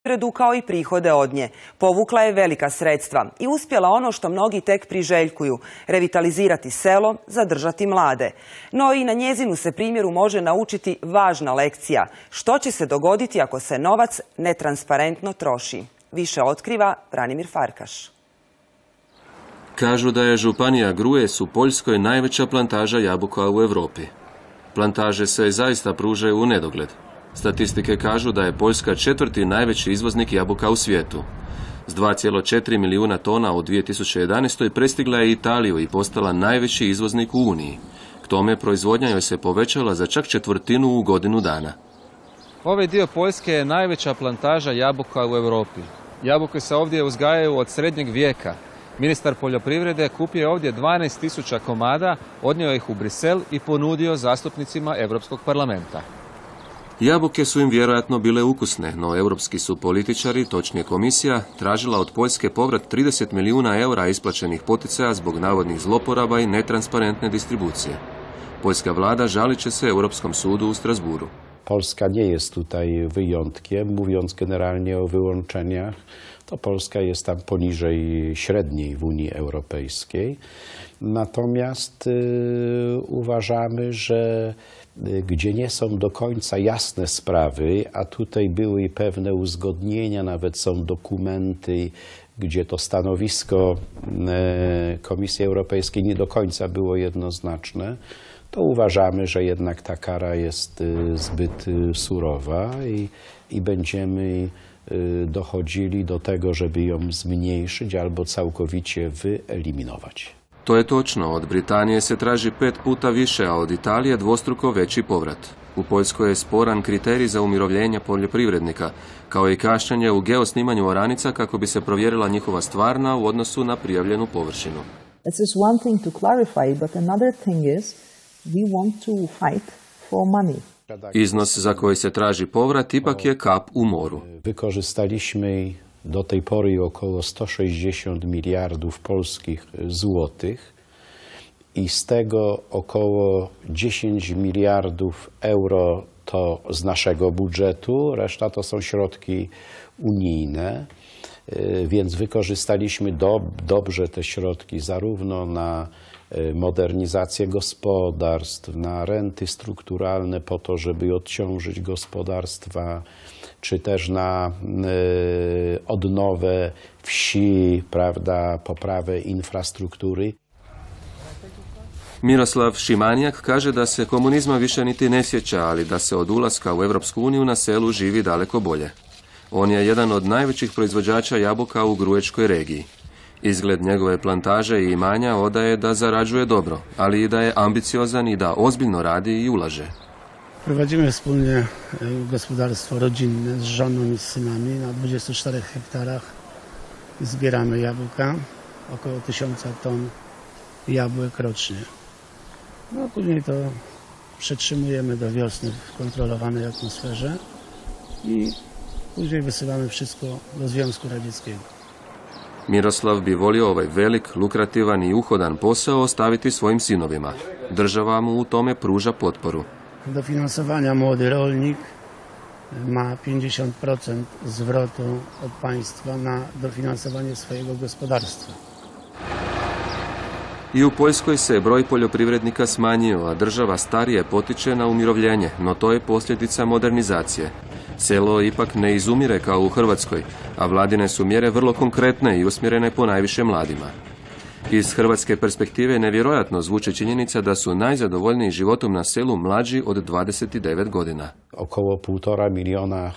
poljoprivredu kao i prihode od nje. Povukla je velika sredstva i uspjela ono što mnogi tek priželjkuju – revitalizirati selo, zadržati mlade. No i na njezinu se primjeru može naučiti važna lekcija. Što će se dogoditi ako se novac netransparentno troši? Više otkriva Branimir Farkaš. Kažu da je županija Grujes u Poljskoj najveća plantaža jabuka u Europi. Plantaže se zaista pružaju u nedogled. Statistike kažu da je Poljska 4. najveći izvoznik jabuka u svijetu. S 2,4 milijuna tona u 2011. prestigla je Italiju i postala najveći izvoznik u Uniji. K tome proizvodnja joj se povećala za čak 1/4 u godinu dana. Ovaj dio Poljske je najveća plantaža jabuka u Europi. Jabuke se ovdje uzgajaju od srednjeg vijeka. Ministar poljoprivrede kupio je ovdje 12.000 komada, odnio ih u Brisel i ponudio zastupnicima Europskog parlamenta. Jabuke su im vjerojatno bile ukusne, no europski su političari, točnije komisija, tražila od Poljske povrat 30 milijuna eura isplaćenih poticaja zbog navodnih zloporaba i netransparentne distribucije. Poljska vlada žalit će se Europskom sudu u Strasburu. Polska nie jest tutaj wyjątkiem, mówiąc generalnie o wyłączeniach, to Polska jest tam poniżej średniej w Unii Europejskiej. Natomiast uważamy, że gdzie nie są do końca jasne sprawy, a tutaj były i pewne uzgodnienia, nawet są dokumenty, gdzie to stanowisko Komisji Europejskiej nie do końca było jednoznaczne, to uważamy, że jednak ta kara jest zbyt surowa i będziemy dochodzili do tego, żeby ją zmniejszyć albo całkowicie wyeliminować. To je točno, od Britanije se traži 5 puta više, a od Italije dvostruko veći povrat. U Poljskoj je sporan kriterij za umirovljenje poljoprivrednika, kao i kašnjenje u geosnimanju oranica kako bi se provjerila njihova stvarna u odnosu na prijavljenu površinu. This is one thing to clarify, but another thing is we want to fight for money. Iznos za koji se traži povrat ipak je kap u moru. Wykorzystaliśmy do tej pory około 160 miliardów polskich złotych i z tego około 10 miliardów euro to z naszego budżetu, reszta to są środki unijne, więc wykorzystaliśmy dobrze te środki zarówno na modernizację gospodarstw, na renty strukturalne po to, żeby odciążyć gospodarstwa, czy też na odnowę wsi, prawda, poprawę infrastruktury. Miroslav Šimanjak kaže da se komunizma više niti ne sjeća, ali da se od ulaska u Europsku uniju na selu živi daleko bolje. On je jedan od najvećih proizvođača jabuka u Gruečkoj regiji. Izgled njegove plantaže i imanja odaje da zarađuje dobro, ali i da je ambiciozan i da ozbiljno radi i ulaže. Prowadzimy wspólnie gospodarstwo rodzinne z żoną i z synami na 24 hektarach. Zbieramy jabłka, około 1000 ton jabłek rocznie. No, a później to przetrzymujemy do wiosny w kontrolowanej atmosferze i później wysyłamy wszystko do Związku Radzieckiego. Miroslav bi volio ovaj velik, lukrativan i uhodan posao ostaviti svojim sinovima. Država mu u tome pruža potporu. Dofinansowania młody rolnik ma 50% zwrotu od państwa na dofinansowanie swojego gospodarstwa. I u Poljskoj se broj poljoprivrednika smanjio, a država starije potiče na umirovljenje, no to je posljedica modernizacije. Selo ipak ne izumire kao u Hrvatskoj, a vladine su mjere vrlo konkretne i usmjerene ponajviše mladima. Iz hrvatske perspektive nevjerojatno zvuči činjenica da su najzadovoljniji životom na selu mlađi od 29 godina. Około 1,5 miliona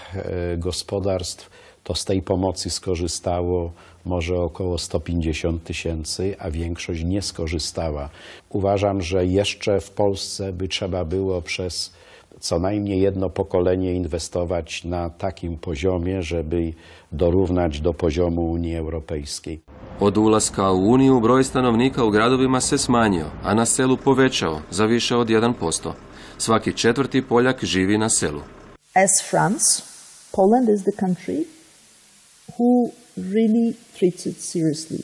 gospodarstw to z tej pomocy skorzystało może około 150 000, a większość nie skorzystała. Uważam, że jeszcze w Polsce by trzeba było przez co najmniej jedno pokolenie inwestować na takim poziomie, żeby dorównać do poziomu Unii Europejskiej. Od ulaska u Uniju broj stanovnika u gradovima se smanjio, a na selu povećao za više od 1%. Svaki 4. Poljak živi na selu. As France, Poland is the country who really treats it seriously.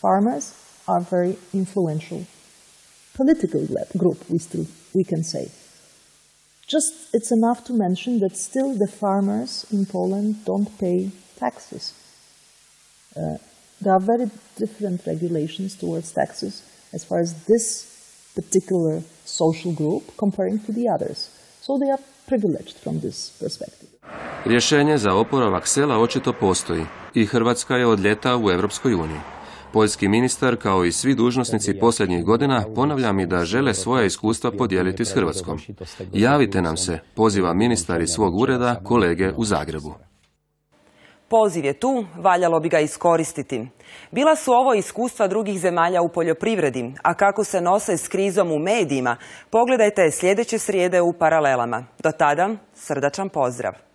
Farmers are very influential political group, we can say. Just it's enough to mention that still the farmers in Poland don't pay taxes. There are very different regulations towards taxes as far as this particular social group comparing to the others. So they are privileged from this perspective. Rješenje za oporavak sela očito postoji i Hrvatska je od ljeta u Europskoj uniji. Poljski ministar, kao i svi dužnosnici posljednjih godina, ponavlja mi da žele svoja iskustva podijeliti s Hrvatskom. Javite nam se, poziva ministar iz svog ureda, kolege u Zagrebu. Poziv je tu, valjalo bi ga iskoristiti. Bila su ovo iskustva drugih zemalja u poljoprivredi, a kako se nose s krizom u medijima, pogledajte sljedeće srijede u Paralelama. Do tada, srdačan pozdrav.